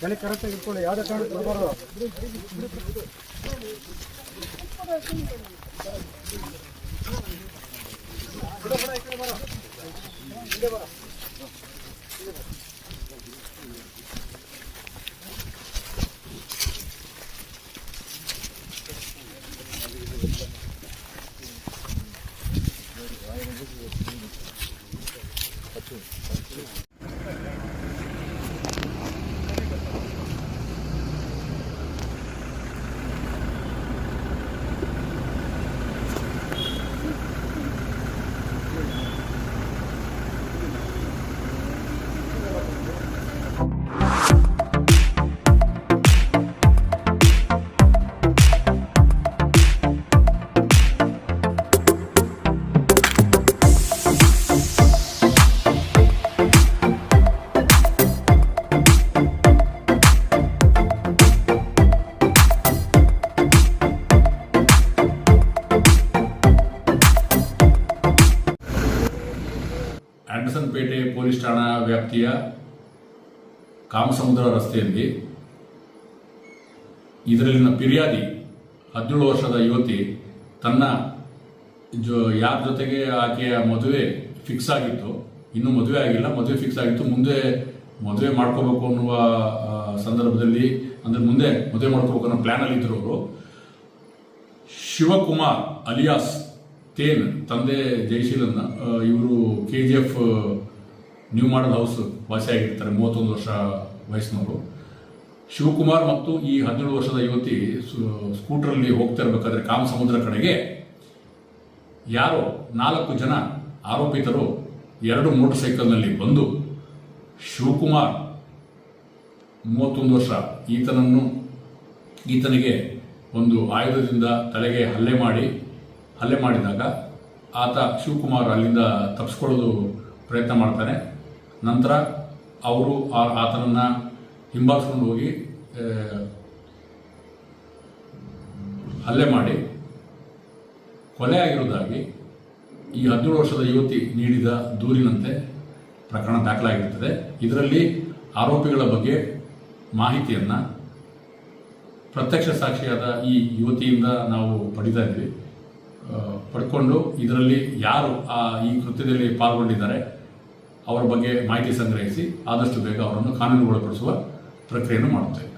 ನನಗೆ ಕರೆಕ್ಟಾಗಿ ಇಟ್ಕೊಳ್ಳಿ, ಯಾವುದೇ ಕಾರಣಕ್ಕೆ ಬರಬಾರ್ದು. ಆಂಡರ್ಸನ್ಪೇಟೆ ಪೊಲೀಸ್ ಠಾಣಾ ವ್ಯಾಪ್ತಿಯ ಕಾಮಸಮುದ್ರ ರಸ್ತೆಯಲ್ಲಿ ಇದರಲ್ಲಿನ ಫಿರ್ಯಾದಿ 17 ವರ್ಷದ ಯುವತಿ ತನ್ನ ಯಾರ ಜೊತೆಗೆ ಆಕೆಯ ಮದುವೆ ಫಿಕ್ಸ್ ಆಗಿತ್ತು, ಇನ್ನೂ ಮದುವೆ ಆಗಿಲ್ಲ, ಮದುವೆ ಫಿಕ್ಸ್ ಆಗಿತ್ತು, ಮುಂದೆ ಮದುವೆ ಮಾಡ್ಕೋಬೇಕು ಅನ್ನುವ ಸಂದರ್ಭದಲ್ಲಿ, ಅಂದರೆ ಮುಂದೆ ಮದುವೆ ಮಾಡ್ಕೋಬೇಕು ಅನ್ನೋ ಪ್ಲ್ಯಾನಲ್ಲಿ ಇದ್ದರು ಅವರು. ಶಿವಕುಮಾರ್ ಅಲಿಯಾಸ್ ತೇನ್, ತಂದೆ ಜಯಶೀಲನ್, ಇವರು KGF ನ್ಯೂ ಮಾಡಲ್ ಹೌಸ್ ವಾಸಿಯಾಗಿರ್ತಾರೆ, 31 ವರ್ಷ ವಯಸ್ಸಿನವರು. ಶಿವಕುಮಾರ್ ಮತ್ತು ಈ 17 ವರ್ಷದ ಯುವತಿ ಸ್ಕೂಟರಲ್ಲಿ ಹೋಗ್ತಾ ಇರಬೇಕಾದ್ರೆ ಕಾಮಸಮುದ್ರ ಕಡೆಗೆ ಯಾರೋ 4 ಜನ ಆರೋಪಿತರು 2 ಮೋಟರ್ ಸೈಕಲ್ನಲ್ಲಿ ಬಂದು ಶಿವಕುಮಾರ್ 31 ವರ್ಷ ಈತನಿಗೆ ಒಂದು ಆಯುಧದಿಂದ ತಲೆಗೆ ಹಲ್ಲೆ ಮಾಡಿದಾಗ ಆತ ಶಿವಕುಮಾರ್ ಅಲ್ಲಿಂದ ತಪ್ಪಿಸ್ಕೊಳ್ಳೋದು ಪ್ರಯತ್ನ ಮಾಡ್ತಾನೆ. ನಂತರ ಅವರು ಆತನನ್ನು ಹಿಂಬಾಲಿಸ್ಕೊಂಡು ಹೋಗಿ ಹಲ್ಲೆ ಮಾಡಿ ಕೊಲೆ ಆಗಿರುವುದಾಗಿ ಈ 17 ವರ್ಷದ ಯುವತಿ ನೀಡಿದ ದೂರಿನಂತೆ ಪ್ರಕರಣ ದಾಖಲಾಗಿರುತ್ತದೆ. ಇದರಲ್ಲಿ ಆರೋಪಿಗಳ ಬಗ್ಗೆ ಮಾಹಿತಿಯನ್ನು ಪ್ರತ್ಯಕ್ಷ ಸಾಕ್ಷಿಯಾದ ಈ ಯುವತಿಯಿಂದ ನಾವು ಪಡ್ಕೊಂಡು ಇದರಲ್ಲಿ ಯಾರು ಈ ಕೃತ್ಯದಲ್ಲಿ ಪಾಲ್ಗೊಂಡಿದ್ದಾರೆ ಅವರ ಬಗ್ಗೆ ಮಾಹಿತಿ ಸಂಗ್ರಹಿಸಿ ಆದಷ್ಟು ಬೇಗ ಅವರನ್ನು ಕಾನೂನುಗೊಳಪಡಿಸುವ ಪ್ರಕ್ರಿಯೆಯನ್ನು ಮಾಡುತ್ತೇವೆ.